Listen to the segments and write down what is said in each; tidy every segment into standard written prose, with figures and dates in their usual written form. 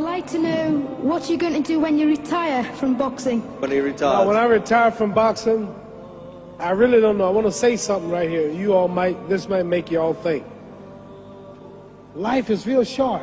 I'd like to know what you're going to do when you retire from boxing. When he retires? When I retire from boxing, I really don't know. I want to say something right here. This might make you all think. Life is real short.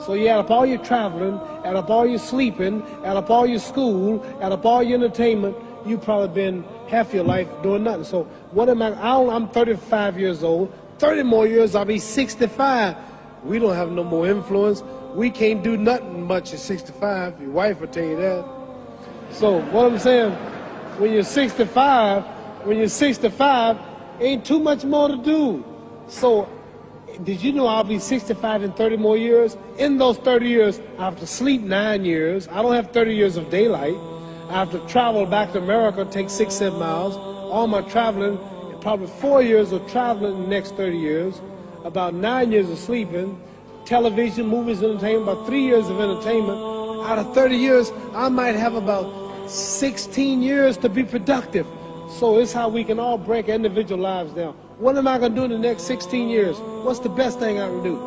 So you add up all your traveling, add up all your sleeping, add up all your school, add up all your entertainment, you've probably been half your life doing nothing. So what am I'm 35 years old. 30 more years, I'll be 65. We don't have no more influence. We can't do nothing much at 65. Your wife will tell you that. So what I'm saying, when you're 65, ain't too much more to do. So did you know I'll be 65 in 30 more years? In those 30 years, I have to sleep 9 years. I don't have 30 years of daylight. I have to travel back to America, take 6-7 miles. All my traveling, probably 4 years of traveling in the next 30 years. About 9 years of sleeping. Television, movies, entertainment, about 3 years of entertainment. Out of 30 years, I might have about 16 years to be productive. So it's how we can all break individual lives down. What am I going to do in the next 16 years? What's the best thing I can do?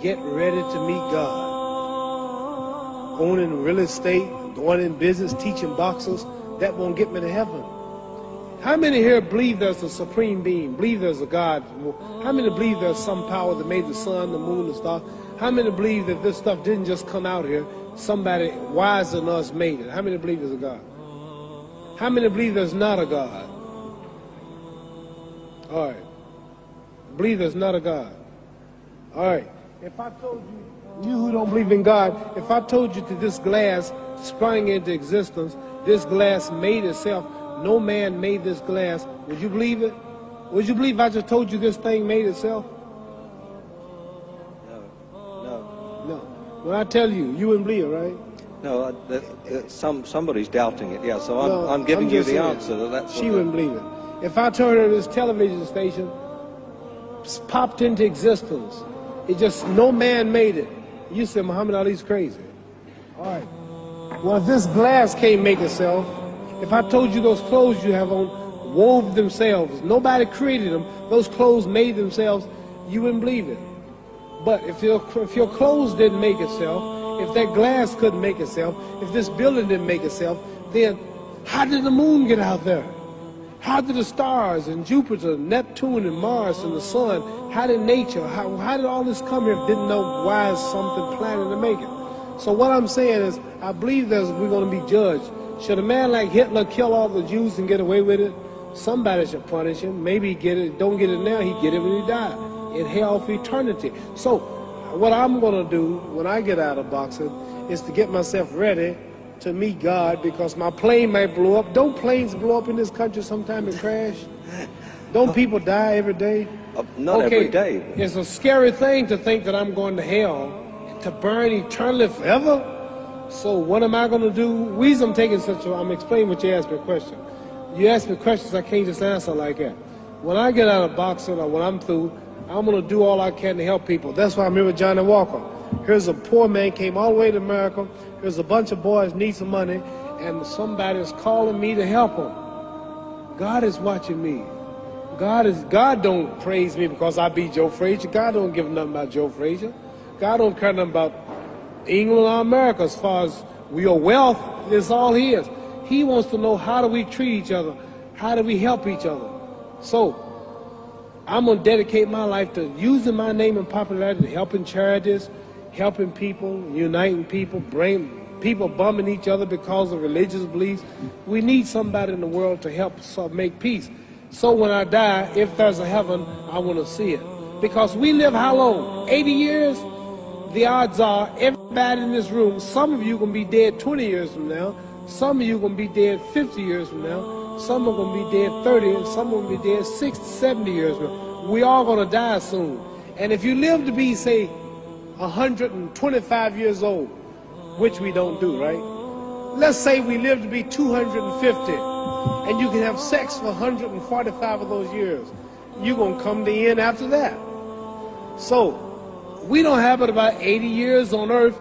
Get ready to meet God. Owning real estate, going in business, teaching boxers, that won't get me to heaven. How many here believe there's a supreme being, believe there's a God? How many believe there's some power that made the sun, the moon, the stars? How many believe that this stuff didn't just come out here? Somebody wiser than us made it. How many believe there's a God? How many believe there's not a God? All right. Believe there's not a God. All right. If I told you who don't believe in God, if I told you that this glass sprang into existence, this glass made itself, no man made this glass, would you believe it? Would you believe I just told you this thing made itself? No. When I tell you, you wouldn't believe it, right? No, somebody's doubting it, yeah, so I'm giving you the answer. She wouldn't believe it. If I told her this television station popped into existence, it just, no man made it, you said Muhammad Ali's crazy. All right. Well, if this glass can't make itself, if I told you those clothes you have on wove themselves, nobody created them, those clothes made themselves, you wouldn't believe it. But if your clothes didn't make itself, if that glass couldn't make itself, if this building didn't make itself, then how did the moon get out there? How did the stars and Jupiter, Neptune and Mars and the sun, how did nature, how did all this come here? Didn't know why is something planning to make it. So what I'm saying is, I believe we're going to be judged. Should a man like Hitler kill all the Jews and get away with it? Somebody should punish him. Maybe he get it, don't get it now, he get it when he died. In hell for eternity. So what I'm going to do when I get out of boxing is to get myself ready to meet God, because my plane might blow up. Don't planes blow up in this country sometime and crash? Don't people die every day? Not every day. It's a scary thing to think that I'm going to hell to burn eternally forever. So what am I going to do? Reason I'm taking I'm explaining what you asked me a question. You asked me questions I can't just answer like that. When I get out of boxing or when I'm through, I'm going to do all I can to help people. That's why I'm here with Johnny Walker. Here's a poor man, came all the way to America. Here's a bunch of boys need some money, and somebody is calling me to help them. God is watching me. God don't praise me because I beat Joe Frazier. God don't give nothing about Joe Frazier. God don't care nothing about England or America as far as your wealth. It's all his. He wants to know, how do we treat each other? How do we help each other? So I'm going to dedicate my life to using my name and popularity, helping charities, helping people, uniting people, bring people bumming each other because of religious beliefs. We need somebody in the world to help make peace. So when I die, if there's a heaven, I want to see it. Because we live how long? 80 years? The odds are everybody in this room, some of you are going to be dead 20 years from now, some of you are going to be dead 50 years from now, some are going to be dead 30, and some are going to be dead 60, 70 years from now. We all going to die soon. And if you live to be, say, 125 years old, which we don't do, right? Let's say we live to be 250, and you can have sex for 145 of those years. You're going to come to the end after that. So we don't have it about 80 years on earth.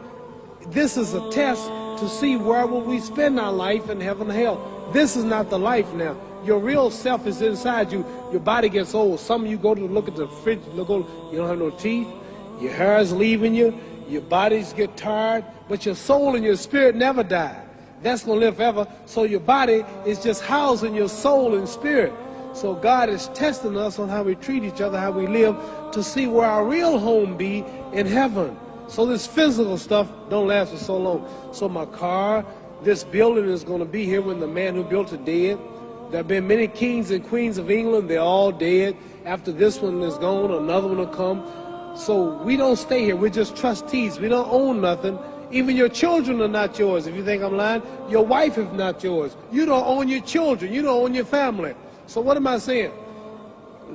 This is a test to see where will we spend our life in heaven and hell. This is not the life now. Your real self is inside you. Your body gets old. Some of you go to look at the fridge, you don't have no teeth. Your hair is leaving you. Your bodies get tired, but your soul and your spirit never die. That's going to live forever. So your body is just housing your soul and spirit. So God is testing us on how we treat each other, how we live, to see where our real home be in heaven. So this physical stuff don't last for so long. So my car, this building is going to be here when the man who built it dead. There have been many kings and queens of England. They're all dead. After this one is gone, another one will come. So we don't stay here. We're just trustees. We don't own nothing. Even your children are not yours. If you think I'm lying, your wife is not yours. You don't own your children. You don't own your family. So what am I saying?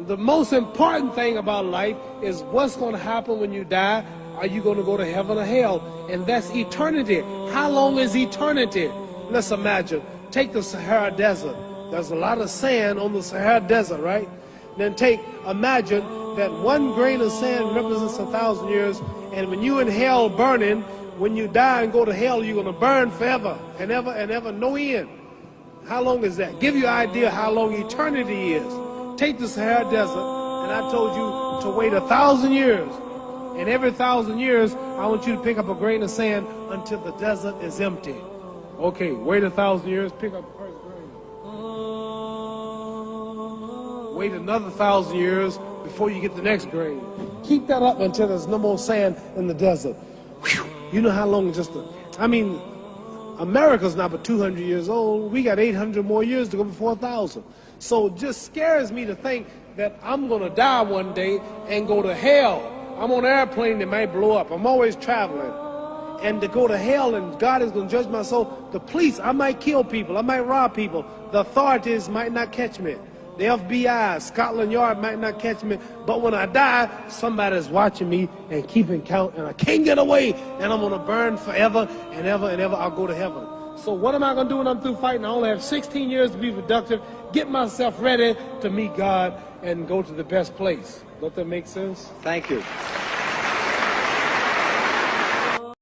The most important thing about life is what's going to happen when you die. Are you going to go to heaven or hell? And that's eternity. How long is eternity? Let's imagine. Take the Sahara Desert. There's a lot of sand on the Sahara Desert, right? Then imagine that one grain of sand represents 1,000 years, and when you in hell burning, when you die and go to hell, you're going to burn forever and ever, no end. How long is that? Give you an idea how long eternity is. Take the Sahara Desert, and I told you to wait 1,000 years. And every 1,000 years, I want you to pick up a grain of sand until the desert is empty. Okay, wait 1,000 years, pick up the first grain. Wait another 1,000 years before you get the next grain. Keep that up until there's no more sand in the desert. Whew. You know how long America's not but 200 years old. We got 800 more years to go before 1,000. So it just scares me to think that I'm going to die one day and go to hell. I'm on an airplane that might blow up. I'm always traveling. And to go to hell and God is going to judge my soul. The police, I might kill people. I might rob people. The authorities might not catch me. The FBI, Scotland Yard might not catch me. But when I die, somebody's watching me and keeping count. And I can't get away. And I'm going to burn forever and ever and ever. I'll go to heaven. So what am I going to do when I'm through fighting? I only have 16 years to be productive. Get myself ready to meet God and go to the best place. Don't that make sense? Thank you.